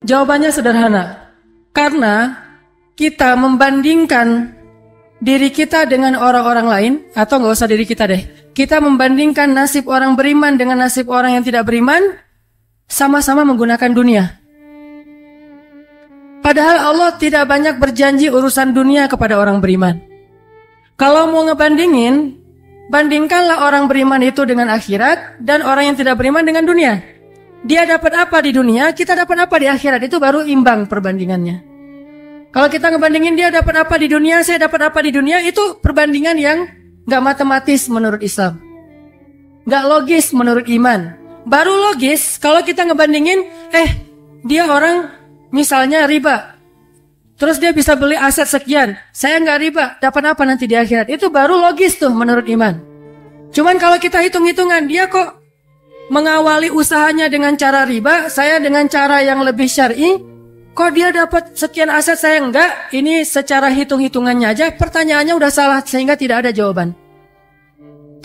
Jawabannya sederhana. Karena kita membandingkan diri kita dengan orang-orang lain, atau nggak usah diri kita deh. Kita membandingkan nasib orang beriman dengan nasib orang yang tidak beriman, sama-sama menggunakan dunia. Padahal Allah tidak banyak berjanji urusan dunia kepada orang beriman. Kalau mau ngebandingin, bandingkanlah orang beriman itu dengan akhirat dan orang yang tidak beriman dengan dunia. Dia dapat apa di dunia, kita dapat apa di akhirat, itu baru imbang perbandingannya. Kalau kita ngebandingin dia dapat apa di dunia, saya dapat apa di dunia, itu perbandingan yang gak matematis menurut Islam, gak logis menurut iman. Baru logis kalau kita ngebandingin, dia orang misalnya riba, terus dia bisa beli aset sekian, saya nggak riba, dapat apa nanti di akhirat, itu baru logis tuh menurut iman. Cuman kalau kita hitung-hitungan, dia kok mengawali usahanya dengan cara riba, saya dengan cara yang lebih syar'i, kok dia dapat sekian aset, saya enggak, ini secara hitung-hitungannya aja pertanyaannya udah salah sehingga tidak ada jawaban.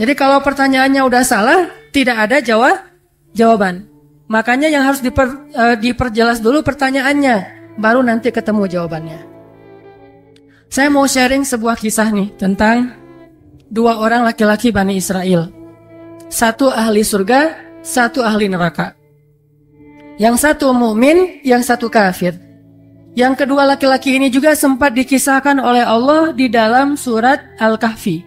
Jadi kalau pertanyaannya udah salah, tidak ada jawaban. Makanya yang harus diperjelas dulu pertanyaannya, baru nanti ketemu jawabannya. Saya mau sharing sebuah kisah nih tentang dua orang laki-laki Bani Israel. Satu ahli surga, satu ahli neraka. Yang satu mukmin, yang satu kafir. Yang kedua laki-laki ini juga sempat dikisahkan oleh Allah di dalam surat Al-Kahfi.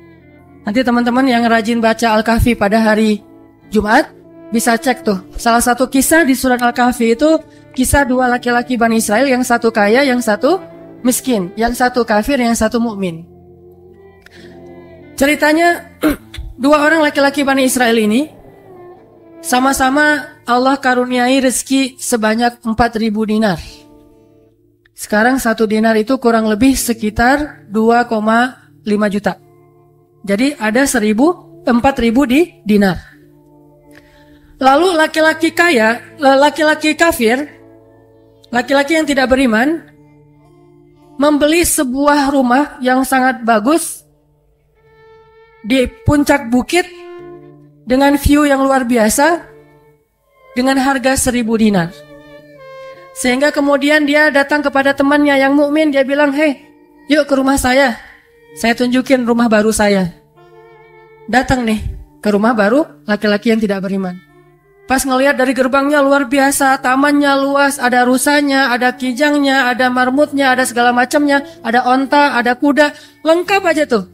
Nanti teman-teman yang rajin baca Al-Kahfi pada hari Jumat bisa cek tuh. Salah satu kisah di surat Al-Kahfi itu kisah dua laki-laki Bani Israel, yang satu kaya, yang satu miskin, yang satu kafir, yang satu mukmin. Ceritanya dua orang laki-laki Bani Israel ini sama-sama Allah karuniai rezeki sebanyak 4.000 dinar. Sekarang 1 dinar itu kurang lebih sekitar 2,5 juta. Jadi ada 4.000 dinar. Lalu laki-laki kaya, laki-laki kafir, laki-laki yang tidak beriman, membeli sebuah rumah yang sangat bagus di puncak bukit dengan view yang luar biasa dengan harga 1.000 dinar. Sehingga kemudian dia datang kepada temannya yang mukmin, dia bilang, yuk ke rumah saya tunjukin rumah baru saya. Datang nih ke rumah baru laki-laki yang tidak beriman. Pas ngelihat dari gerbangnya luar biasa, tamannya luas, ada rusanya, ada kijangnya, ada marmutnya, ada segala macamnya, ada onta, ada kuda, lengkap aja tuh.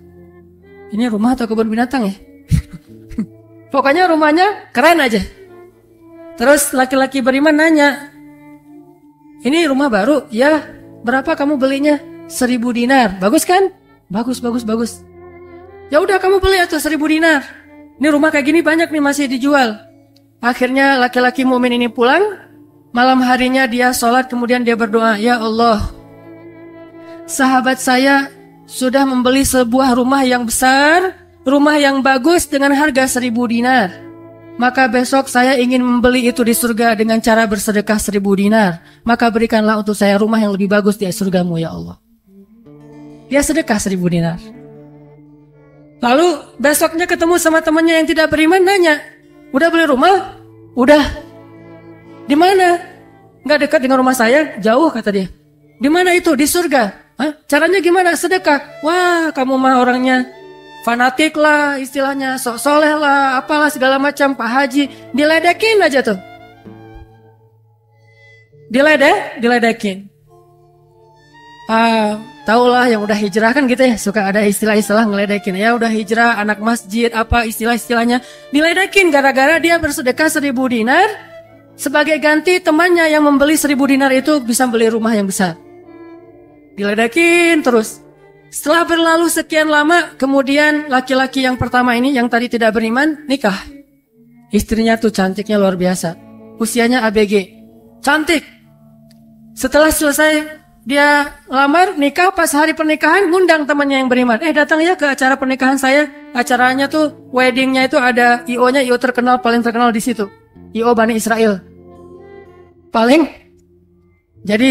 Ini rumah atau kebun binatang ya? Pokoknya rumahnya keren aja. Terus laki-laki beriman nanya, ini rumah baru? Ya, berapa kamu belinya? 1.000 dinar. Bagus kan? Bagus. Ya udah kamu beli atau 1.000 dinar. Ini rumah kayak gini banyak nih masih dijual. Akhirnya laki-laki mukmin ini pulang. Malam harinya dia sholat, kemudian dia berdoa, ya Allah, sahabat saya sudah membeli sebuah rumah yang besar, rumah yang bagus dengan harga 1.000 dinar. Maka besok saya ingin membeli itu di surga dengan cara bersedekah 1.000 dinar. Maka berikanlah untuk saya rumah yang lebih bagus di surgamu ya Allah. Dia sedekah 1.000 dinar. Lalu besoknya ketemu sama temannya yang tidak beriman, nanya, udah beli rumah? Udah. Di mana? Nggak dekat dengan rumah saya, jauh kata dia. Di mana itu? Di surga. Hah? Caranya gimana? Sedekah. Wah, kamu mah orangnya fanatik lah, istilahnya sok soleh lah, apalah segala macam, Pak Haji. Diledekin aja tuh. Diledekin. Taulah yang udah hijrah kan gitu ya, suka ada istilah-istilah ngeledekin. Ya udah hijrah, anak masjid, apa istilah-istilahnya. Diledekin gara-gara dia bersedekah 1.000 dinar. Sebagai ganti temannya yang membeli 1.000 dinar itu bisa beli rumah yang besar. Diledekin terus. Setelah berlalu sekian lama, kemudian laki-laki yang pertama ini yang tadi tidak beriman nikah. Istrinya tuh cantiknya luar biasa. Usianya ABG. Cantik. Setelah selesai dia lamar, nikah, pas hari pernikahan ngundang temannya yang beriman. Datang ya ke acara pernikahan saya. Acaranya tuh weddingnya itu ada IO-nya, IO terkenal, paling terkenal di situ. IO Bani Israel. Jadi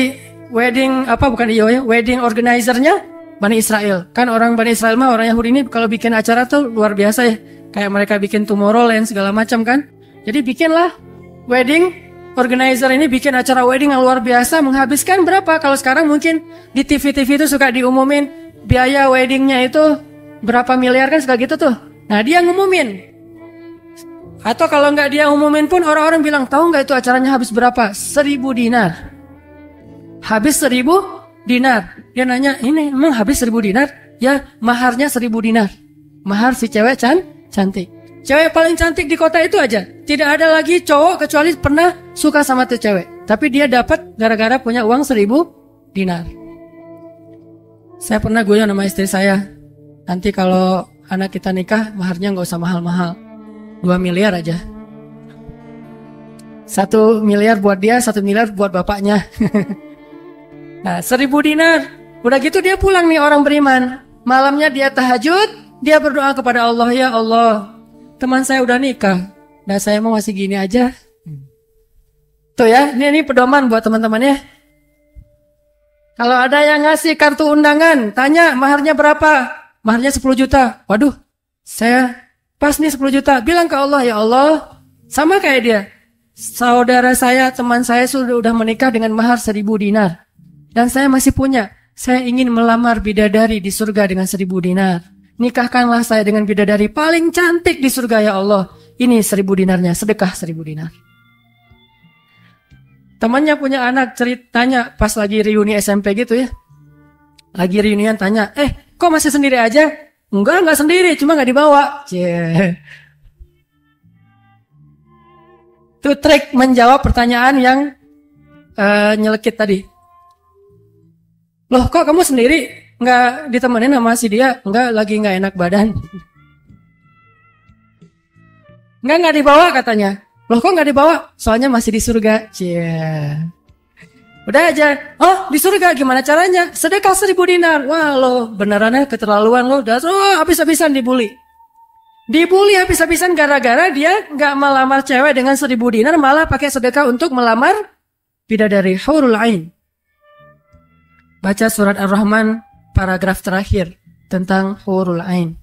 wedding bukan IO ya, wedding organizer-nya Bani Israel. Kan orang Bani Israel mah orang Yahudi ini kalau bikin acara tuh luar biasa ya. Kayak mereka bikin Tomorrowland segala macam kan. Jadi bikinlah wedding organizer ini bikin acara wedding yang luar biasa, menghabiskan berapa? Kalau sekarang mungkin di TV-TV itu suka diumumin biaya weddingnya itu berapa miliar kan, suka gitu tuh. Nah dia ngumumin. Atau kalau nggak dia umumin pun orang-orang bilang, tahu nggak itu acaranya habis berapa? 1.000 dinar. Habis 1.000 dinar. Dia nanya, ini emang habis 1.000 dinar? Ya, maharnya 1.000 dinar. Mahar si cewek cantik. Cewek paling cantik di kota itu aja. Tidak ada lagi cowok kecuali pernah suka sama tuh cewek. Tapi dia dapat gara-gara punya uang 1.000 dinar. Saya pernah guyon sama istri saya. Nanti kalau anak kita nikah, maharnya nggak usah mahal-mahal. 2 miliar aja. 1 miliar buat dia, 1 miliar buat bapaknya. Nah, 1.000 dinar. Udah gitu dia pulang nih orang beriman. Malamnya dia tahajud, dia berdoa kepada Allah, ya Allah, teman saya udah nikah, nah saya mau masih gini aja. Tuh ya, ini pedoman buat teman-teman ya. Kalau ada yang ngasih kartu undangan, tanya maharnya berapa? Maharnya 10 juta. Waduh, saya pas nih 10 juta. Bilang ke Allah, ya Allah, sama kayak dia. Saudara saya, teman saya sudah menikah dengan mahar 1.000 dinar. Dan saya masih punya. Saya ingin melamar bidadari di surga dengan 1.000 dinar. Nikahkanlah saya dengan bidadari paling cantik di surga, ya Allah. Ini 1.000 dinarnya, sedekah 1.000 dinar. Temannya punya anak, ceritanya pas lagi reuni SMP gitu ya. Lagi reunian tanya, kok masih sendiri aja? Enggak sendiri, cuma nggak dibawa. Itu trik menjawab pertanyaan yang nyelekit tadi. Loh, kok kamu sendiri? Nggak ditemenin sama si dia? Enggak, lagi nggak enak badan. Nggak dibawa katanya. Loh kok nggak dibawa? Soalnya masih di surga. Udah aja. Oh, di surga gimana caranya? Sedekah 1.000 dinar. Wah lo benerannya keterlaluan lo. Habis-habisan dibully. Dibully habis-habisan gara-gara dia nggak melamar cewek dengan 1.000 dinar, malah pakai sedekah untuk melamar bidadari hurul ain. Baca surat Ar-Rahman paragraf terakhir tentang hurul ain.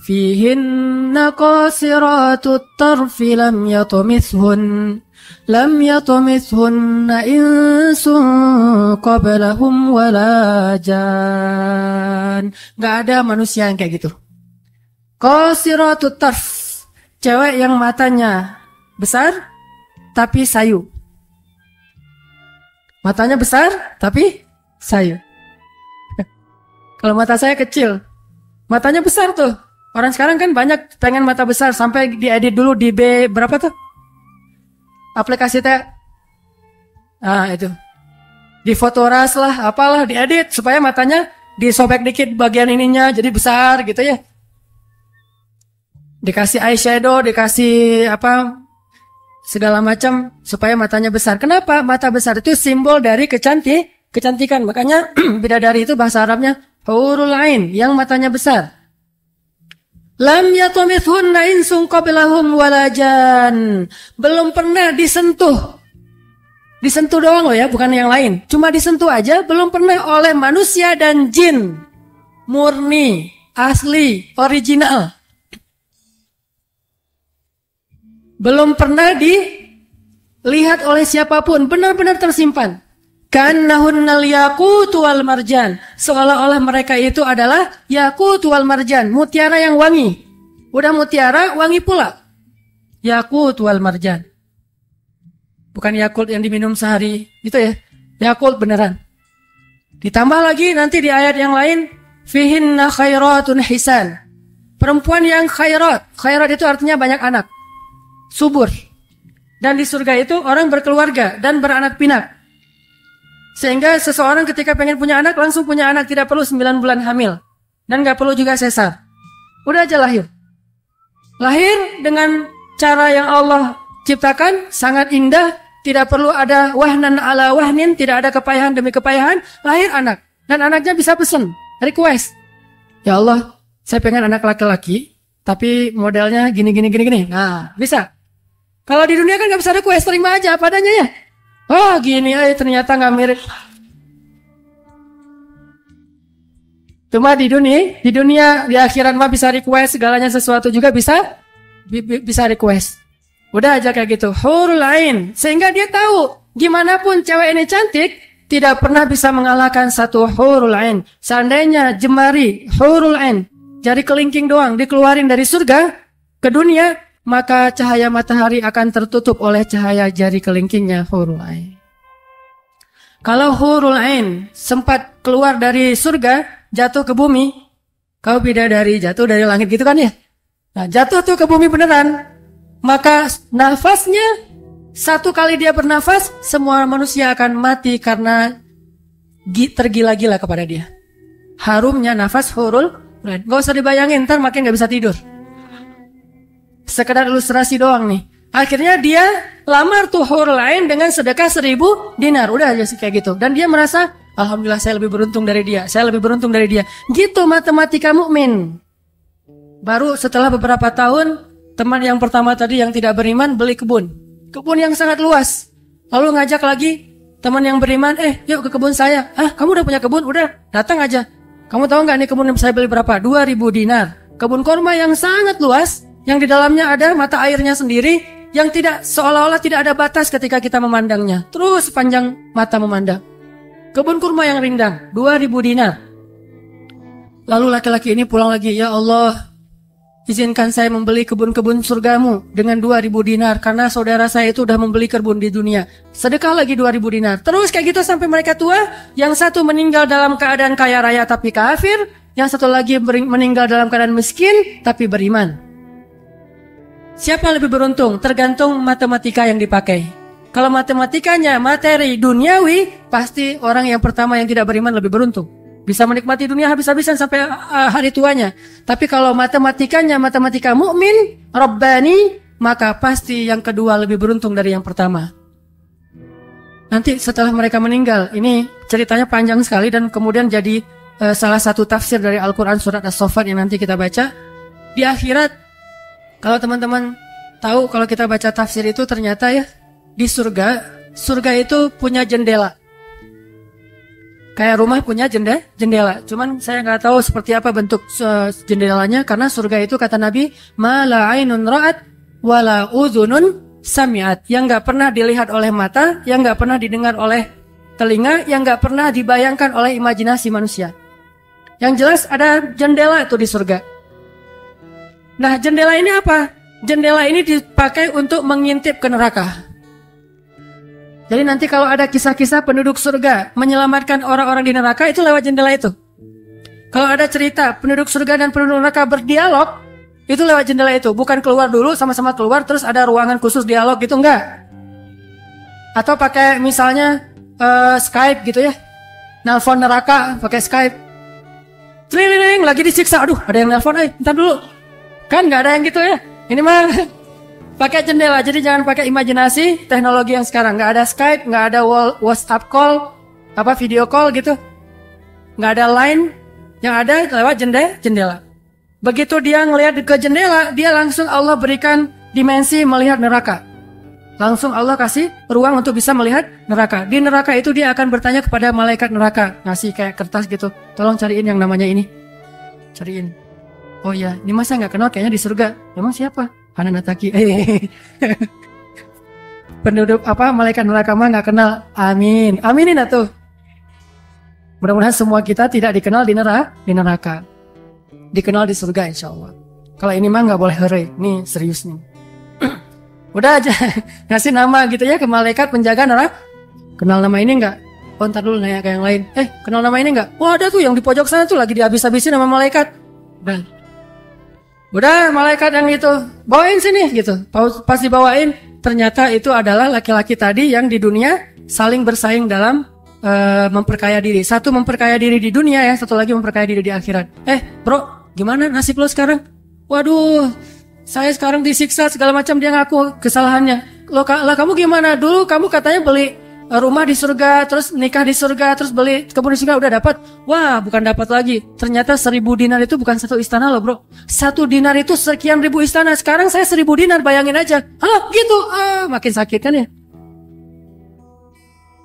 Fihinna qasiratut tarfi lam yatumithunna insun qablahum wala jan. Gak ada manusia yang kayak gitu. Qasiratut tarf, cewek yang matanya besar tapi sayu. Matanya besar, tapi sayu. Kalau mata saya kecil, matanya besar tuh. Orang sekarang kan banyak pengen mata besar, sampai diedit dulu di B berapa tuh? Aplikasi teh. Nah itu. Di fotoras lah, apalah, diedit supaya matanya disobek dikit bagian ininya, jadi besar gitu ya. Dikasih eyeshadow, dikasih apa, segala macam supaya matanya besar. Kenapa? Mata besar itu simbol dari kecantikan. Makanya bidadari itu bahasa Arabnya hurul ain, yang matanya besar. Lam yatumithunna insun qablahum wala jan. Belum pernah disentuh. Disentuh doang loh ya, bukan yang lain. Cuma disentuh aja, belum pernah oleh manusia dan jin. Murni, asli, original. Belum pernah dilihat oleh siapapun, benar-benar tersimpan. Kannahunnal yaqut wal marjan. Seolah-olah mereka itu adalah yaqut wal marjan, mutiara yang wangi. Udah mutiara, wangi pula. Yaqut wal marjan. Bukan Yakult yang diminum sehari, gitu ya. Yakult beneran. Ditambah lagi nanti di ayat yang lain, fihinna khairatun hisan. Perempuan yang khairat. Khairat itu artinya banyak anak. Subur. Dan di surga itu orang berkeluarga dan beranak pinak. Sehingga seseorang ketika pengen punya anak langsung punya anak, tidak perlu 9 bulan hamil. Dan gak perlu juga sesar. Udah aja lahir. Lahir dengan cara yang Allah ciptakan, sangat indah. Tidak perlu ada wahnan ala wahnin, tidak ada kepayahan demi kepayahan. Lahir anak. Dan anaknya bisa pesen, request. Ya Allah, saya pengen anak laki-laki, tapi modelnya gini. Nah, bisa. Kalau di dunia kan gak bisa request, terima aja apa adanya ya. Oh gini ternyata gak mirip. Cuma di dunia di akhirat mah bisa request segalanya, sesuatu juga bisa request. Udah aja kayak gitu, hurul ain. Sehingga dia tahu, gimana pun cewek ini cantik, tidak pernah bisa mengalahkan satu hurul ain. Seandainya jemari hurul ain, jari kelingking doang dikeluarin dari surga ke dunia, maka cahaya matahari akan tertutup oleh cahaya jari kelingkingnya hurul ain. Kalau hurul ain sempat keluar dari surga, jatuh ke bumi, kau bidadari jatuh dari langit gitu kan ya? Nah, jatuh tuh ke bumi beneran. Maka nafasnya, satu kali dia bernafas, semua manusia akan mati karena tergila-gila kepada dia. Harumnya nafas hurul ain. Gak usah dibayangin, ntar makin gak bisa tidur. Sekedar ilustrasi doang nih. Akhirnya dia lamar tuh hurul ain dengan sedekah 1000 dinar. Udah aja sih kayak gitu. Dan dia merasa, alhamdulillah saya lebih beruntung dari dia. Saya lebih beruntung dari dia. Gitu matematika mukmin. Baru setelah beberapa tahun, teman yang pertama tadi yang tidak beriman beli kebun. Kebun yang sangat luas. Lalu ngajak lagi teman yang beriman, yuk ke kebun saya. Kamu udah punya kebun? Udah, datang aja. Kamu tahu nggak nih kebun yang saya beli berapa? 2000 dinar. Kebun korma yang sangat luas, yang di dalamnya ada mata airnya sendiri, yang tidak seolah-olah tidak ada batas ketika kita memandangnya. Terus panjang mata memandang. Kebun kurma yang rindang, 2000 dinar. Lalu laki-laki ini pulang lagi, ya Allah, izinkan saya membeli kebun-kebun surgamu dengan 2000 dinar karena saudara saya itu udah membeli kebun di dunia. Sedekah lagi 2000 dinar. Terus kayak gitu sampai mereka tua. Yang satu meninggal dalam keadaan kaya raya tapi kafir, yang satu lagi meninggal dalam keadaan miskin tapi beriman. Siapa lebih beruntung? Tergantung matematika yang dipakai. Kalau matematikanya materi duniawi, pasti orang yang pertama yang tidak beriman lebih beruntung. Bisa menikmati dunia habis-habisan sampai hari tuanya. Tapi kalau matematikanya matematika mukmin, Rabbani, maka pasti yang kedua lebih beruntung dari yang pertama. Nanti setelah mereka meninggal, ini ceritanya panjang sekali dan kemudian jadi salah satu tafsir dari Al-Quran surat As-Saffat yang nanti kita baca. Di akhirat, kalau teman-teman tahu kalau kita baca tafsir itu ternyata ya, di surga itu punya jendela. Kayak rumah punya jendela. Cuman saya nggak tahu seperti apa bentuk jendelanya karena surga itu kata Nabi, ma la ainun ra'at wa la udhunun sami'at. Yang nggak pernah dilihat oleh mata, yang nggak pernah didengar oleh telinga, yang nggak pernah dibayangkan oleh imajinasi manusia. Yang jelas ada jendela itu di surga. Nah, jendela ini apa? Jendela ini dipakai untuk mengintip ke neraka. Jadi nanti kalau ada kisah-kisah penduduk surga menyelamatkan orang-orang di neraka, itu lewat jendela itu. Kalau ada cerita penduduk surga dan penduduk neraka berdialog, itu lewat jendela itu. Bukan keluar dulu, sama-sama keluar, terus ada ruangan khusus dialog gitu, enggak. Atau pakai misalnya Skype gitu ya. Nelpon neraka pakai Skype. Tling, lagi disiksa. Aduh, ada yang nelpon, bentar dulu. Kan enggak ada yang gitu ya. Ini mah pakai jendela, jadi jangan pakai imajinasi teknologi yang sekarang. Nggak ada Skype, nggak ada WhatsApp call, video call gitu. Nggak ada line, yang ada lewat jendela. Begitu dia ngelihat ke jendela, dia langsung Allah berikan dimensi melihat neraka. Langsung Allah kasih ruang untuk bisa melihat neraka. Di neraka itu dia akan bertanya kepada malaikat neraka, ngasih kayak kertas gitu. Tolong cariin yang namanya ini. Cariin. Oh ya, ini masa nggak kenal kayaknya di surga. Emang siapa? Hananataki. Penduduk malaikat neraka mah nggak kenal. Amin. Aminin atuh. Mudah-mudahan semua kita tidak dikenal di neraka. Dikenal di surga insya Allah. Kalau ini mah nggak boleh hore. Nih serius nih. Udah aja ngasih nama gitu ya ke malaikat penjaga neraka. Kenal nama ini nggak? Oh ntar dulu nanya ke yang lain. Kenal nama ini nggak? Wah ada tuh yang di pojok sana tuh lagi dihabis-habisin sama malaikat. Udah malaikat yang itu bawain sini gitu. Pas dibawain ternyata itu adalah laki-laki tadi yang di dunia saling bersaing dalam memperkaya diri. Satu memperkaya diri di dunia, yang satu lagi memperkaya diri di akhirat. Bro, gimana nasib lo sekarang? Waduh, saya sekarang disiksa segala macam, dia ngaku kesalahannya. Lah kamu gimana? Dulu kamu katanya beli rumah di surga, terus nikah di surga, terus beli kebun di surga, udah dapat. Wah, bukan dapat lagi. Ternyata 1000 dinar itu bukan satu istana loh bro. 1 dinar itu sekian ribu istana. Sekarang saya 1000 dinar, bayangin aja. Halo, gitu. Makin sakit kan ya?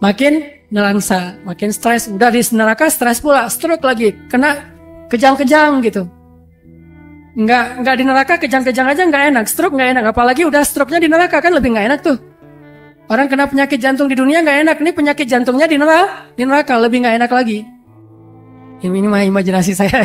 Makin nelangsa, makin stres. Udah di neraka stres pula, stroke lagi, kena kejang-kejang gitu. Nggak di neraka, kejang-kejang aja nggak enak, stroke nggak enak, apalagi udah stroke-nya di neraka kan lebih nggak enak tuh. Orang kena penyakit jantung di dunia nggak enak, ini penyakit jantungnya di neraka lebih nggak enak lagi. Ini mah imajinasi saya.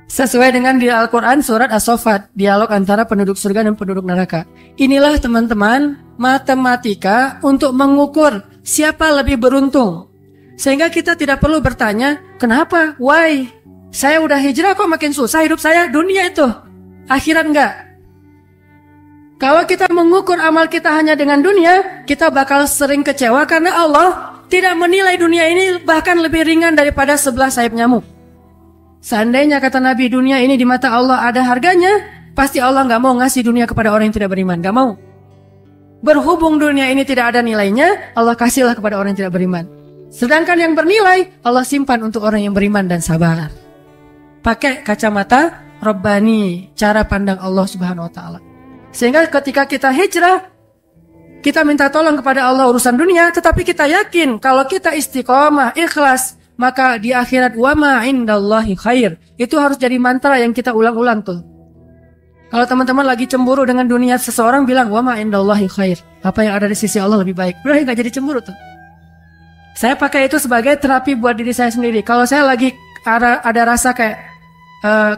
Sesuai dengan di Al-Quran surat As-Saffat, dialog antara penduduk surga dan penduduk neraka. Inilah teman-teman matematika untuk mengukur siapa lebih beruntung. Sehingga kita tidak perlu bertanya, kenapa? Why? Saya udah hijrah kok makin susah hidup saya. Dunia itu, akhirat enggak. Kalau kita mengukur amal kita hanya dengan dunia, kita bakal sering kecewa karena Allah tidak menilai dunia ini bahkan lebih ringan daripada 11 sayap nyamuk. Seandainya kata Nabi dunia ini di mata Allah ada harganya, pasti Allah nggak mau ngasih dunia kepada orang yang tidak beriman, nggak mau. Berhubung dunia ini tidak ada nilainya, Allah kasihlah kepada orang yang tidak beriman. Sedangkan yang bernilai, Allah simpan untuk orang yang beriman dan sabar. Pakai kacamata Rabbani, cara pandang Allah Subhanahu Wa Taala. Sehingga ketika kita hijrah, kita minta tolong kepada Allah urusan dunia, tetapi kita yakin kalau kita istiqomah, ikhlas, maka di akhirat wa ma indallahi khair. Itu harus jadi mantra yang kita ulang-ulang tuh. Kalau teman-teman lagi cemburu dengan dunia, seseorang bilang wa ma indallahi khair. Apa yang ada di sisi Allah lebih baik. Udah gak jadi cemburu tuh. Saya pakai itu sebagai terapi buat diri saya sendiri. Kalau saya lagi ada rasa kayak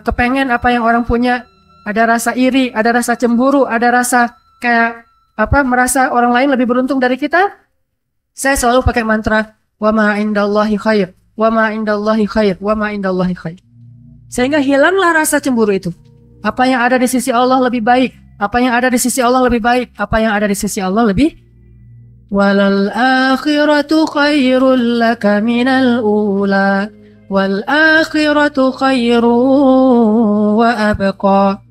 kepengen apa yang orang punya, ada rasa iri, ada rasa cemburu, ada rasa kayak merasa orang lain lebih beruntung dari kita, saya selalu pakai mantra wa ma indallahi khair. Wa ma indallahi khair, wa ma indallahi khair. Sehingga hilanglah rasa cemburu itu. Apa yang ada di sisi Allah lebih baik, apa yang ada di sisi Allah lebih baik, apa yang ada di sisi Allah lebih. Walal akhiratu khairul laka minal ula, wal akhiratu khairu wa abqa.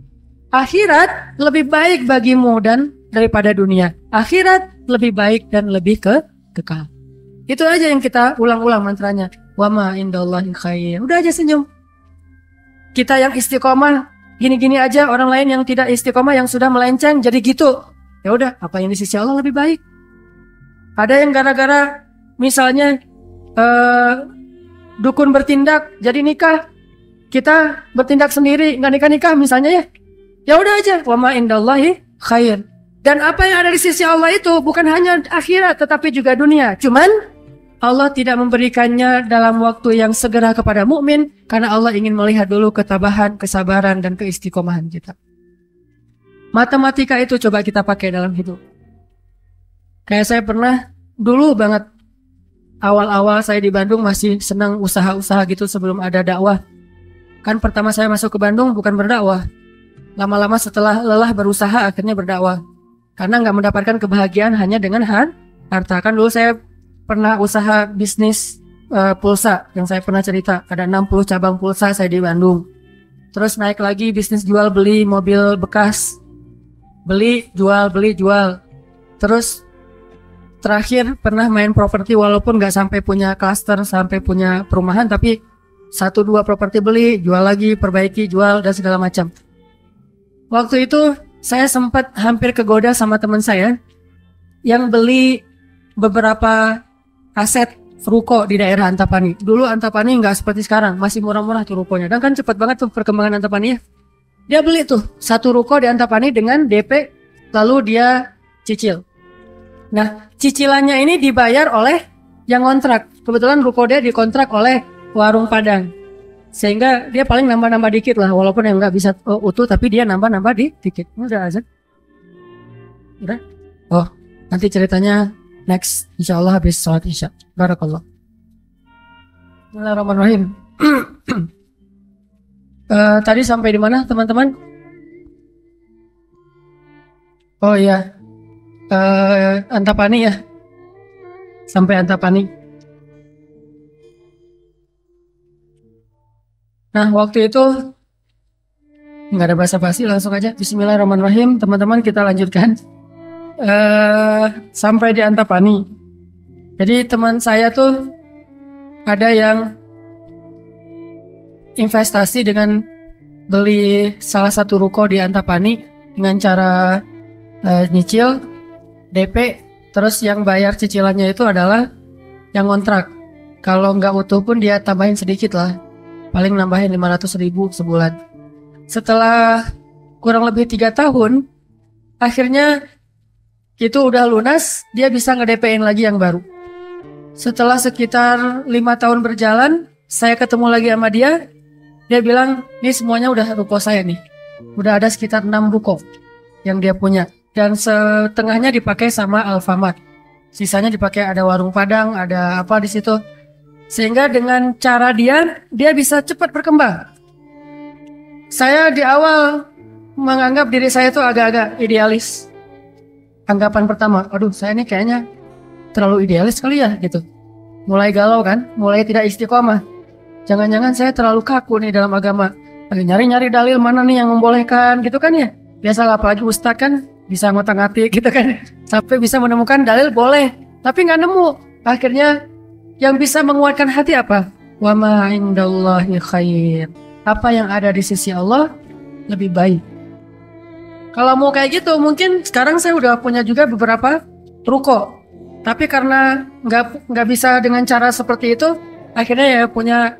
Akhirat lebih baik bagimu dan daripada dunia. Akhirat lebih baik dan lebih kekal. Itu aja yang kita ulang-ulang mantranya. Wa ma indallahi khair. Udah aja senyum. Kita yang istiqomah gini-gini aja, orang lain yang tidak istiqomah yang sudah melenceng jadi gitu. Ya udah, apa yang di sisi Allah lebih baik. Ada yang gara-gara misalnya dukun bertindak jadi nikah, kita bertindak sendiri nggak nikah-nikah misalnya ya. Ya udah aja, wa ma indallahi khair. Dan apa yang ada di sisi Allah itu bukan hanya akhirat tetapi juga dunia. Cuman Allah tidak memberikannya dalam waktu yang segera kepada mukmin karena Allah ingin melihat dulu ketabahan, kesabaran dan keistiqomahan kita. Matematika itu coba kita pakai dalam hidup. Kayak saya pernah dulu banget awal-awal saya di Bandung masih senang usaha-usaha gitu sebelum ada dakwah. Kan pertama saya masuk ke Bandung bukan berdakwah. Lama-lama setelah lelah berusaha akhirnya berdakwah. Karena nggak mendapatkan kebahagiaan hanya dengan harta. Kan dulu saya pernah usaha bisnis pulsa yang saya pernah cerita. Ada 60 cabang pulsa saya di Bandung. Terus naik lagi bisnis jual beli mobil bekas. Beli, jual. Terus terakhir pernah main properti walaupun nggak sampai punya klaster, sampai punya perumahan. Tapi 1-2 properti beli, jual lagi, perbaiki, jual dan segala macam. Waktu itu saya sempat hampir kegoda sama teman saya yang beli beberapa aset ruko di daerah Antapani. Dulu Antapani nggak seperti sekarang, masih murah-murah tuh rukonya. Dan kan cepat banget tuh perkembangan Antapani ya. Dia beli tuh 1 ruko di Antapani dengan DP, lalu dia cicil. Nah, cicilannya ini dibayar oleh yang kontrak. Kebetulan ruko dia dikontrak oleh warung Padang. Sehingga dia paling nambah-nambah dikit lah, walaupun yang nggak bisa utuh, tapi dia nambah-nambah dikit. Udah azan? Udah? Oh, nanti ceritanya next, insya Allah habis sholat isya. Barakallah. Bismillahirrahmanirrahim. Tadi sampai di mana teman-teman? Oh iya, Antapani ya. Sampai Antapani. Nah waktu itu nggak ada basa-basi, langsung aja Bismillahirrahmanirrahim. Teman-teman kita lanjutkan. Sampai di Antapani. Jadi teman saya tuh ada yang investasi dengan beli salah satu ruko di Antapani dengan cara nyicil DP, terus yang bayar cicilannya itu adalah yang kontrak. Kalau nggak utuh pun dia tambahin sedikit lah, paling nambahin 500.000 sebulan. Setelah kurang lebih 3 tahun, akhirnya itu udah lunas, dia bisa nge-DP-in lagi yang baru. Setelah sekitar 5 tahun berjalan, saya ketemu lagi sama dia. Dia bilang, ini semuanya udah ruko saya nih. Udah ada sekitar 6 ruko yang dia punya. Dan setengahnya dipakai sama Alfamart. Sisanya dipakai ada warung Padang, ada apa di situ. Sehingga dengan cara dia bisa cepat berkembang. Saya di awal menganggap diri saya itu agak-agak idealis. Anggapan pertama, aduh saya ini kayaknya terlalu idealis kali ya gitu. Mulai galau kan, mulai tidak istiqomah. Jangan-jangan saya terlalu kaku nih dalam agama. Lagi nyari-nyari dalil mana nih yang membolehkan gitu kan ya. Biasalah apalagi ustadz kan bisa ngotak-ngatik gitu kan. Sampai bisa menemukan dalil boleh, tapi nggak nemu. Akhirnya yang bisa menguatkan hati apa? Wa ma indallahi khair. Apa yang ada di sisi Allah lebih baik. Kalau mau kayak gitu, mungkin sekarang saya udah punya juga beberapa ruko. Tapi karena nggak bisa dengan cara seperti itu, akhirnya ya punya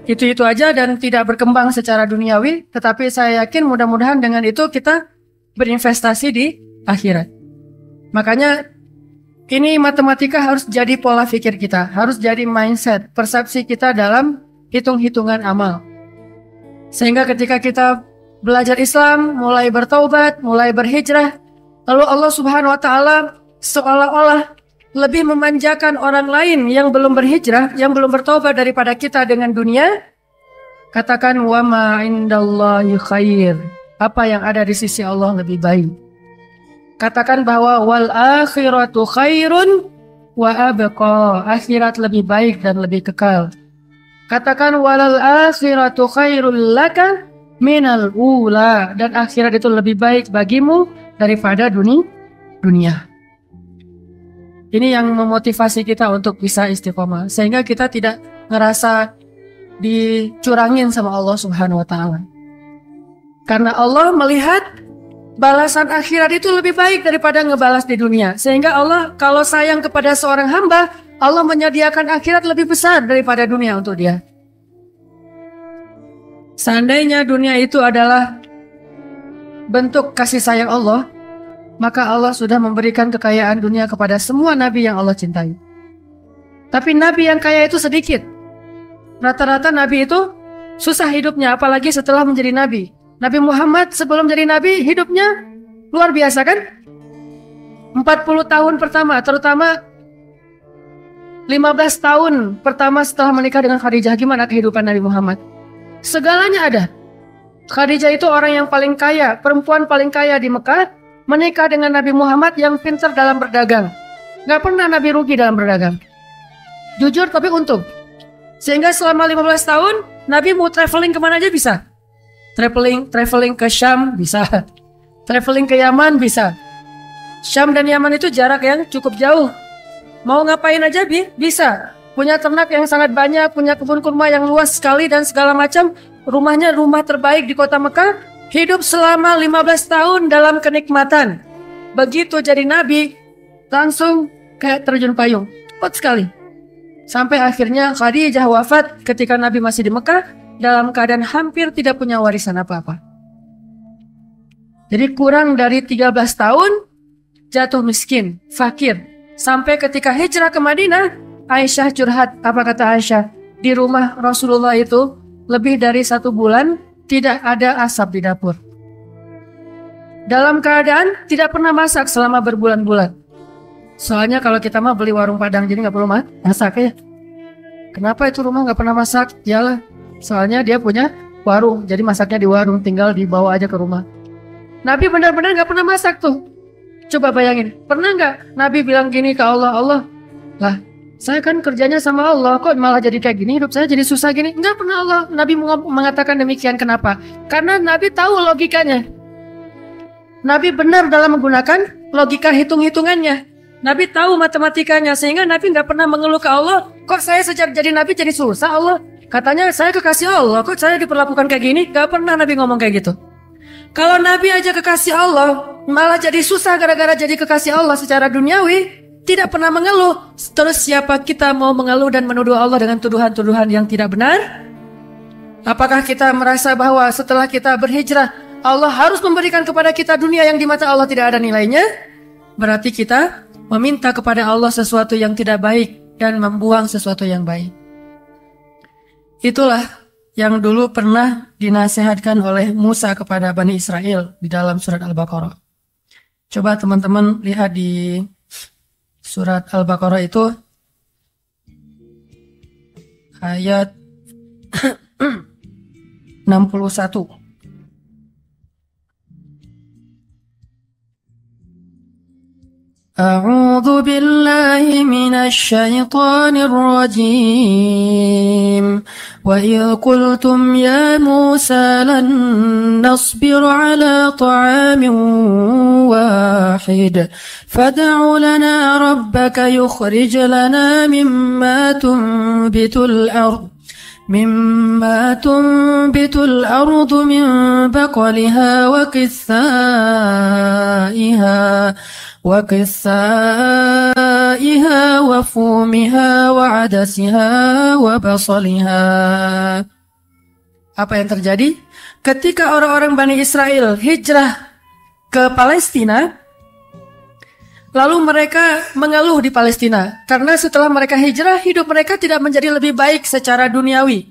itu aja dan tidak berkembang secara duniawi. Tetapi saya yakin mudah-mudahan dengan itu kita berinvestasi di akhirat. Makanya ini matematika harus jadi pola pikir kita, harus jadi mindset, persepsi kita dalam hitung-hitungan amal. Sehingga ketika kita belajar Islam, mulai bertaubat, mulai berhijrah, lalu Allah Subhanahu wa Ta'ala seolah-olah lebih memanjakan orang lain yang belum berhijrah, yang belum bertaubat daripada kita dengan dunia. Katakan wa ma indallahi khair. Apa yang ada di sisi Allah lebih baik. Katakan bahwa wal akhiratu khairun wa abqa. Akhirat lebih baik dan lebih kekal. Katakan walal akhiratu khairul laka minal ula, dan akhirat itu lebih baik bagimu daripada dunia. Ini yang memotivasi kita untuk bisa istiqomah, sehingga kita tidak ngerasa dicurangin sama Allah Subhanahu wa Ta'ala. Karena Allah melihat balasan akhirat itu lebih baik daripada ngebalas di dunia. Sehingga Allah kalau sayang kepada seorang hamba, Allah menyediakan akhirat lebih besar daripada dunia untuk dia. Seandainya dunia itu adalah bentuk kasih sayang Allah, maka Allah sudah memberikan kekayaan dunia kepada semua nabi yang Allah cintai. Tapi nabi yang kaya itu sedikit. Rata-rata nabi itu susah hidupnya, apalagi setelah menjadi nabi. Nabi Muhammad sebelum jadi nabi hidupnya luar biasa kan? 40 tahun pertama, terutama 15 tahun pertama setelah menikah dengan Khadijah, gimana kehidupan Nabi Muhammad? Segalanya ada. Khadijah itu orang yang paling kaya, perempuan paling kaya di Mekah, menikah dengan Nabi Muhammad yang pintar dalam berdagang. Gak pernah Nabi rugi dalam berdagang. Jujur tapi untung. Sehingga selama 15 tahun, Nabi mau traveling kemana aja bisa. Traveling ke Syam bisa. Traveling ke Yaman bisa. Syam dan Yaman itu jarak yang cukup jauh. Mau ngapain aja bisa. Punya ternak yang sangat banyak, punya kebun kurma yang luas sekali dan segala macam. Rumahnya rumah terbaik di kota Mekah. Hidup selama 15 tahun dalam kenikmatan. Begitu jadi nabi, langsung kayak terjun payung. Cepat sekali. Sampai akhirnya Khadijah wafat ketika Nabi masih di Mekah dalam keadaan hampir tidak punya warisan apa-apa. Jadi kurang dari 13 tahun jatuh miskin, fakir. Sampai ketika hijrah ke Madinah, Aisyah curhat. Apa kata Aisyah? Di rumah Rasulullah itu lebih dari 1 bulan tidak ada asap di dapur. Dalam keadaan tidak pernah masak selama berbulan-bulan. Soalnya kalau kita mah beli warung Padang jadi nggak perlu masak ya. Kenapa itu rumah nggak pernah masak? Yalah, soalnya dia punya warung, jadi masaknya di warung, tinggal dibawa aja ke rumah. Nabi benar-benar nggak pernah masak tuh. Coba bayangin, pernah nggak Nabi bilang gini ke Allah, Allah, lah saya kan kerjanya sama Allah, kok malah jadi kayak gini, hidup saya jadi susah gini? Nggak pernah Allah. Nabi mengatakan demikian, kenapa? Karena Nabi tahu logikanya. Nabi benar dalam menggunakan logika hitung-hitungannya. Nabi tahu matematikanya, sehingga Nabi nggak pernah mengeluh ke Allah, kok saya sejak jadi Nabi jadi susah Allah. Katanya saya kekasih Allah, kok saya diperlakukan kayak gini? Nggak pernah Nabi ngomong kayak gitu. Kalau Nabi aja kekasih Allah, malah jadi susah gara-gara jadi kekasih Allah secara duniawi, tidak pernah mengeluh. Terus siapa kita mau mengeluh dan menuduh Allah dengan tuduhan-tuduhan yang tidak benar? Apakah kita merasa bahwa setelah kita berhijrah, Allah harus memberikan kepada kita dunia yang di mata Allah tidak ada nilainya? Berarti kita meminta kepada Allah sesuatu yang tidak baik dan membuang sesuatu yang baik. Itulah yang dulu pernah dinasihatkan oleh Musa kepada Bani Israel di dalam surat Al-Baqarah. Coba teman-teman lihat di surat Al-Baqarah itu ayat 61. A'udzu billahi minasy syaithanir rajim. Wa idh qultum ya Musa lan nasbir ala ta'amin wahid fad'u lana rabbaka yukhrij lana mimma tunbitul ardh مما تنبت الأرض من بقلها وقثائها وفومها وعدسها وبصلها. Apa yang terjadi? Ketika orang-orang Bani Israel hijrah ke Palestina, lalu mereka mengeluh di Palestina karena setelah mereka hijrah, hidup mereka tidak menjadi lebih baik secara duniawi.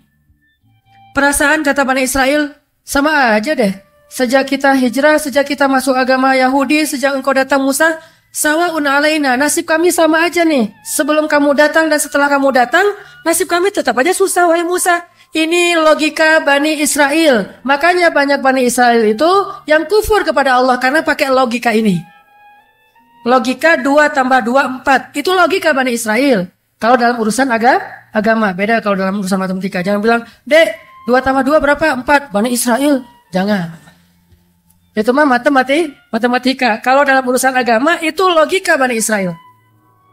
Perasaan kata Bani Israel, sama aja deh. Sejak kita hijrah, sejak kita masuk agama Yahudi, sejak engkau datang Musa, sawa'un alaina, nasib kami sama aja nih. Sebelum kamu datang dan setelah kamu datang, nasib kami tetap aja susah, wahai Musa. Ini logika Bani Israel. Makanya banyak Bani Israel itu yang kufur kepada Allah karena pakai logika ini. Logika 2 tambah 2, 4. Itu logika Bani Israel. Kalau dalam urusan agama. Beda kalau dalam urusan matematika. Jangan bilang, Dek, 2 tambah 2 berapa? 4. Bani Israel. Jangan. Itu mah matematika. Kalau dalam urusan agama, itu logika Bani Israel.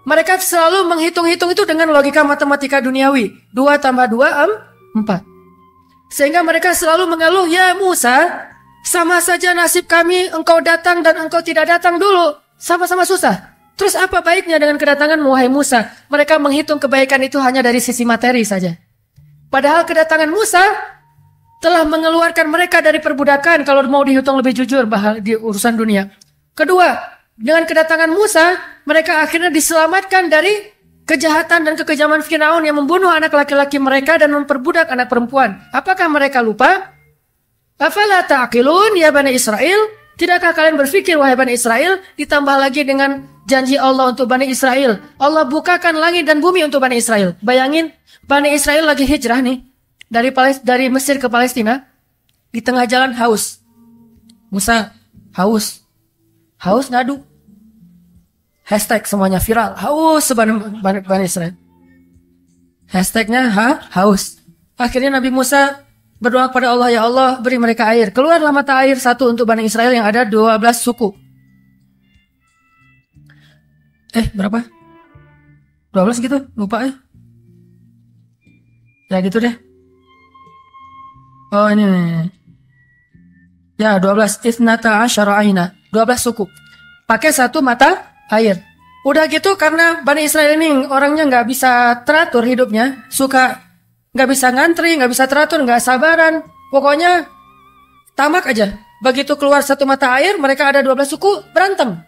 Mereka selalu menghitung-hitung itu dengan logika matematika duniawi. 2 tambah 2, 4. Sehingga mereka selalu mengeluh, ya Musa, sama saja nasib kami, engkau datang dan engkau tidak datang dulu. Sama-sama susah. Terus apa baiknya dengan kedatangan wahai Musa? Mereka menghitung kebaikan itu hanya dari sisi materi saja. Padahal kedatangan Musa telah mengeluarkan mereka dari perbudakan kalau mau dihitung lebih jujur di urusan dunia. Kedua, dengan kedatangan Musa, mereka akhirnya diselamatkan dari kejahatan dan kekejaman Firaun yang membunuh anak laki-laki mereka dan memperbudak anak perempuan. Apakah mereka lupa? Afala ta'qilun ya Bani Israel? Tidakkah kalian berpikir wahai Bani Israel? Ditambah lagi dengan janji Allah untuk Bani Israel. Allah bukakan langit dan bumi untuk Bani Israel. Bayangin, Bani Israel lagi hijrah nih. Dari Mesir ke Palestina. Di tengah jalan haus. Musa, haus. Haus ngadu. Hashtag semuanya viral. Haus Bani Israel. Hashtagnya haus. Akhirnya Nabi Musa berdoa kepada Allah, ya Allah beri mereka air. Keluarlah mata air satu untuk Bani Israel yang ada 12 suku. Berapa? 12 gitu? Lupa ya. Ya gitu deh. Oh ini. Ya 12. Ithnata asyara aina. 12 suku. Pakai satu mata air. Udah gitu karena Bani Israel ini orangnya nggak bisa teratur hidupnya. Suka nggak bisa ngantri, nggak bisa teratur, nggak sabaran. Pokoknya tamak aja. Begitu keluar satu mata air, mereka ada 12 suku berantem.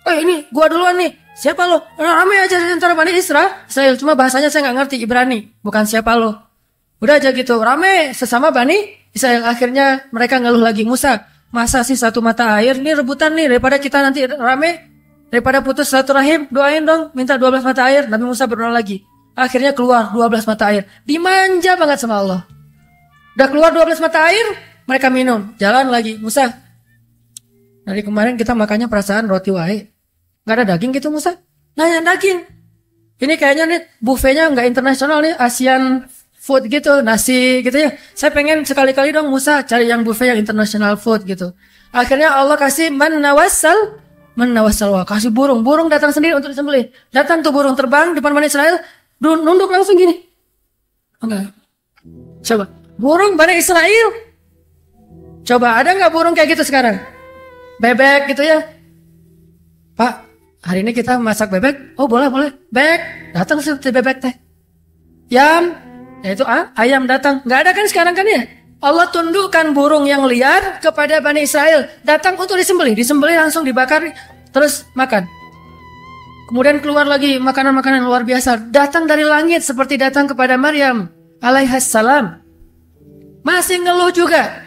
Ini gua duluan nih. Siapa lo? Ramai aja antara Bani Israel. Cuma bahasanya saya nggak ngerti Ibrani. Bukan siapa lo. Udah aja gitu. Ramai sesama Bani Israel. Akhirnya mereka ngeluh lagi. Musa, masa sih satu mata air? Ini rebutan nih. Daripada kita nanti ramai. Daripada putus silaturahim. Doain dong. Minta 12 mata air. Nabi Musa berdoa lagi. Akhirnya keluar 12 mata air. Dimanja banget sama Allah. Udah keluar 12 mata air, mereka minum. Jalan lagi. Musa, dari kemarin kita makannya perasaan roti wae. Gak ada daging gitu Musa? Nah yang daging. Ini kayaknya nih buffetnya gak internasional nih. Asian food gitu. Nasi gitu ya. Saya pengen sekali-kali dong Musa cari yang buffet yang international food gitu. Akhirnya Allah kasih menawassal. Kasih burung. Burung datang sendiri untuk disembelih. Datang tuh burung terbang depan Bani Israel. Nunduk langsung gini. Enggak. Coba. Burung Bani Israel. Coba ada nggak burung kayak gitu sekarang? Bebek gitu ya. Pak, hari ini kita masak bebek. Oh boleh. Bebek. Datang seperti bebek teh. Yam. Yaitu ayam datang. Nggak ada kan sekarang kan ya? Allah tundukkan burung yang liar kepada Bani Israel. Datang untuk disembelih. Disembelih langsung dibakar. Terus makan. Kemudian keluar lagi makanan-makanan luar biasa. Datang dari langit seperti datang kepada Maryam alaihassalam. Masih ngeluh juga.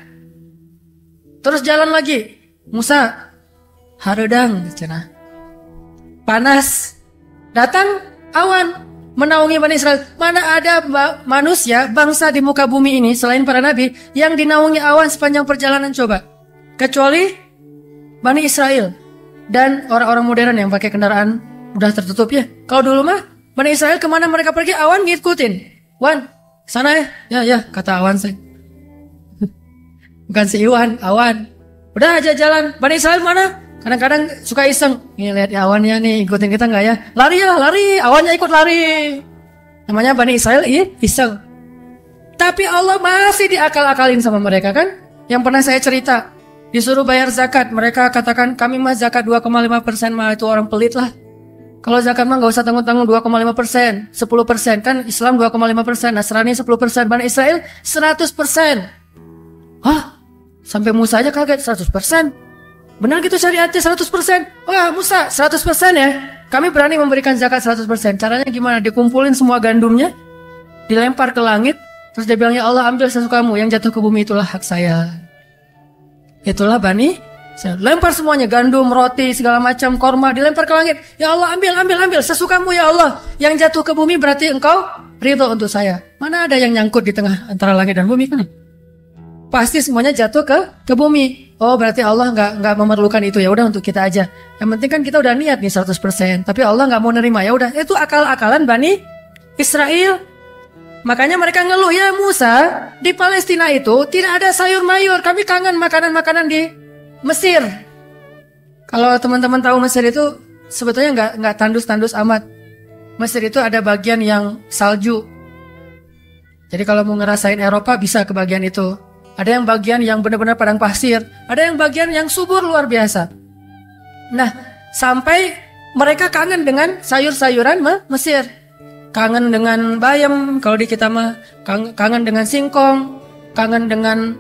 Terus jalan lagi. Musa, haredang, cenah. Panas. Datang awan menaungi Bani Israel. Mana ada manusia, bangsa di muka bumi ini selain para nabi yang dinaungi awan sepanjang perjalanan coba. Kecuali Bani Israel dan orang-orang modern yang pakai kendaraan udah tertutup ya. Kalau dulu mah Bani Israel kemana mereka pergi awan ngikutin. Wan, sana ya. Ya, kata awan saya. Bukan si Iwan, awan. Udah aja jalan. Bani Israel mana? Kadang-kadang suka iseng. Nih lihat ya awannya nih, ikutin kita nggak ya? Lari ya, lari. Awannya ikut lari. Namanya Bani Israel, iseng. Tapi Allah masih diakal-akalin sama mereka kan? Yang pernah saya cerita. Disuruh bayar zakat. Mereka katakan kami mah zakat 2,5% mah itu orang pelit lah. Kalau zakat mah nggak usah tanggung-tanggung 2,5%, 10%. Kan Islam 2,5%, Nasrani 10%, Bani Israel 100%. Hah? Sampai Musa aja kaget 100%. Benar gitu syariatnya 100%. Wah Musa 100% ya. Kami berani memberikan zakat 100%. Caranya gimana? Dikumpulin semua gandumnya, dilempar ke langit. Terus dia bilang, ya Allah ambil sesukamu. Yang jatuh ke bumi itulah hak saya. Itulah Bani. Lempar semuanya, gandum, roti, segala macam, korma, dilempar ke langit. Ya Allah ambil sesukamu ya Allah. Yang jatuh ke bumi berarti engkau ridho untuk saya. Mana ada yang nyangkut di tengah antara langit dan bumi kan? Pasti semuanya jatuh ke bumi. Oh berarti Allah nggak memerlukan itu, ya udah untuk kita aja. Yang penting kan kita udah niat nih 100%. Tapi Allah nggak mau nerima, ya udah. Itu akal-akalan Bani Israel. Makanya mereka ngeluh, ya Musa, di Palestina itu tidak ada sayur mayur. Kami kangen makanan-makanan di Mesir. Kalau teman-teman tahu Mesir itu sebetulnya nggak tandus-tandus amat. Mesir itu ada bagian yang salju. Jadi kalau mau ngerasain Eropa bisa ke bagian itu. Ada yang bagian yang benar-benar padang pasir. Ada yang bagian yang subur luar biasa. Nah, sampai mereka kangen dengan sayur-sayuran Mesir. Kangen dengan bayam, kalau di kita mah kangen dengan singkong, kangen dengan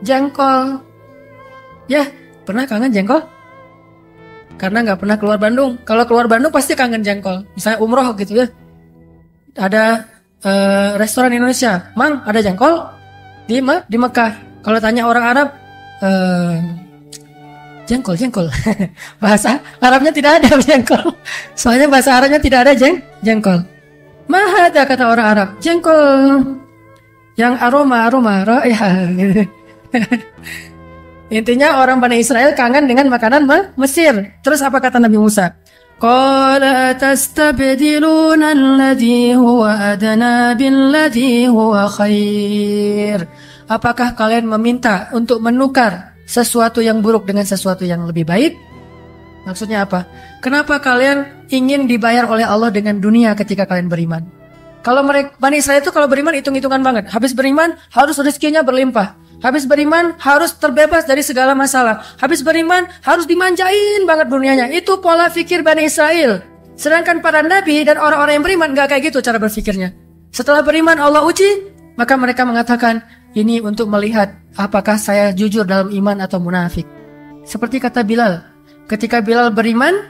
jengkol. Ya, pernah kangen jengkol? Karena nggak pernah keluar Bandung. Kalau keluar Bandung pasti kangen jengkol. Misalnya umroh gitu ya. Ada restoran Indonesia, Mang ada jengkol? Di Mekah. Kalau tanya orang Arab, jengkol. Bahasa Arabnya tidak ada jengkol. Soalnya bahasa Arabnya tidak ada jengkol. Mahada kata orang Arab, jengkol yang aroma ya. Intinya orang Bani Israel kangen dengan makanan Mesir. Terus apa kata Nabi Musa? Qala tastabdiluna alladhi huwa adna billadhi huwa khair. Apakah kalian meminta untuk menukar sesuatu yang buruk dengan sesuatu yang lebih baik? Maksudnya apa? Kenapa kalian ingin dibayar oleh Allah dengan dunia ketika kalian beriman? Kalau mereka Bani Israel itu kalau beriman hitung-hitungan banget. Habis beriman harus rezekinya berlimpah. Habis beriman harus terbebas dari segala masalah. Habis beriman harus dimanjain banget dunianya. Itu pola pikir Bani Israel. Sedangkan para nabi dan orang-orang yang beriman gak kayak gitu cara berpikirnya. Setelah beriman Allah uji, maka mereka mengatakan, ini untuk melihat apakah saya jujur dalam iman atau munafik. Seperti kata Bilal. Ketika Bilal beriman,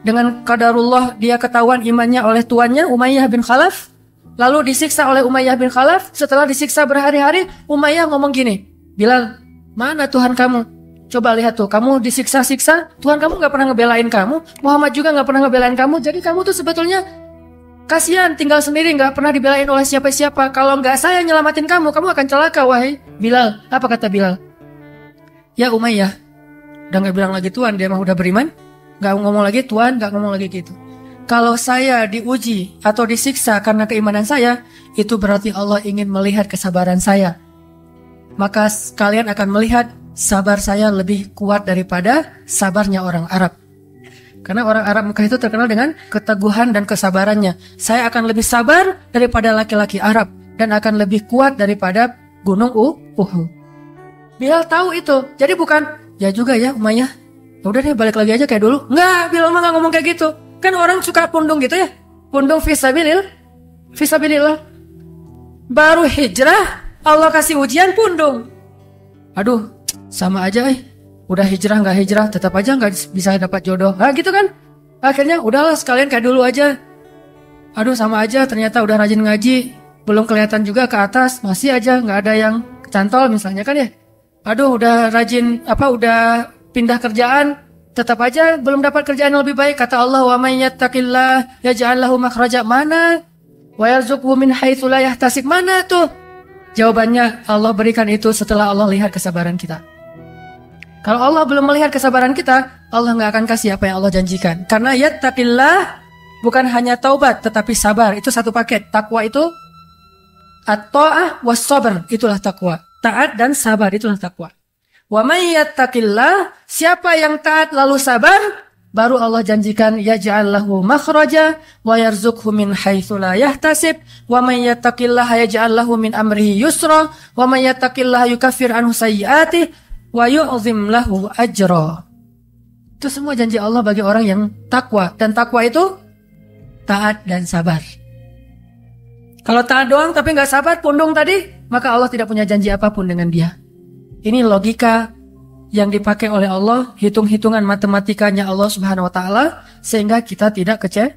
dengan qadarullah dia ketahuan imannya oleh tuannya Umayyah bin Khalaf. Lalu disiksa oleh Umayyah bin Khalaf. Setelah disiksa berhari-hari, Umayyah ngomong gini, Bilal, mana Tuhan kamu? Coba lihat tuh, kamu disiksa-siksa, Tuhan kamu gak pernah ngebelain kamu, Muhammad juga gak pernah ngebelain kamu, jadi kamu tuh sebetulnya kasihan, tinggal sendiri, gak pernah dibelain oleh siapa-siapa. Kalau gak saya nyelamatin kamu, kamu akan celaka, wahai Bilal. Apa kata Bilal? Ya Umayyah, udah gak bilang lagi Tuhan, dia mah udah beriman, gak ngomong lagi Tuhan, gak ngomong lagi gitu. Kalau saya diuji atau disiksa karena keimanan saya, itu berarti Allah ingin melihat kesabaran saya. Maka kalian akan melihat sabar saya lebih kuat daripada sabarnya orang Arab. Karena orang Arab Mekah itu terkenal dengan keteguhan dan kesabarannya. Saya akan lebih sabar daripada laki-laki Arab dan akan lebih kuat daripada gunung Uhud. Bilal tahu itu. Jadi bukan, ya juga ya Umayyah, udah deh balik lagi aja kayak dulu. Enggak, Bilal mah gak ngomong kayak gitu. Kan orang suka pundung gitu ya. Pundung fisabilillah. Baru hijrah, Allah kasih ujian pundung. Aduh, sama aja udah hijrah nggak hijrah, tetap aja nggak bisa dapat jodoh. Nah gitu kan. Akhirnya udahlah sekalian kayak dulu aja. Aduh sama aja, ternyata udah rajin ngaji, belum kelihatan juga ke atas, masih aja nggak ada yang kecantol misalnya kan ya. Aduh udah rajin, udah pindah kerjaan, tetap aja belum dapat kerjaan yang lebih baik. Kata Allah, wa may yattaqillah yaj'al lahu makhraja. Mana? Wa yarzuqhu min haitsu la yahtasib. Mana tuh? Jawabannya Allah berikan itu setelah Allah lihat kesabaran kita. Kalau Allah belum melihat kesabaran kita, Allah nggak akan kasih apa yang Allah janjikan. Karena yattaqillah bukan hanya taubat, tetapi sabar. Itu satu paket. Takwa itu at-ta'ah was sabr, itulah takwa. Taat dan sabar, itulah takwa. Wa may yattaqillah, siapa yang taat lalu sabar, baru Allah janjikan yaj'al lahu makhraja wa yarzuqhu min haitsu la yahtasib wa may yattaqillaha yaj'al lahu min amrihi yusra wa may yattaqillaha yukaffir anhu sayyi'atihi wa yu'zim lahu ajra. Itu semua janji Allah bagi orang yang takwa, dan takwa itu taat dan sabar. Kalau taat doang tapi nggak sabar, pundung tadi, maka Allah tidak punya janji apapun dengan dia. Ini logika yang dipakai oleh Allah, hitung-hitungan matematikanya Allah Subhanahu wa taala, sehingga kita tidak kecewa.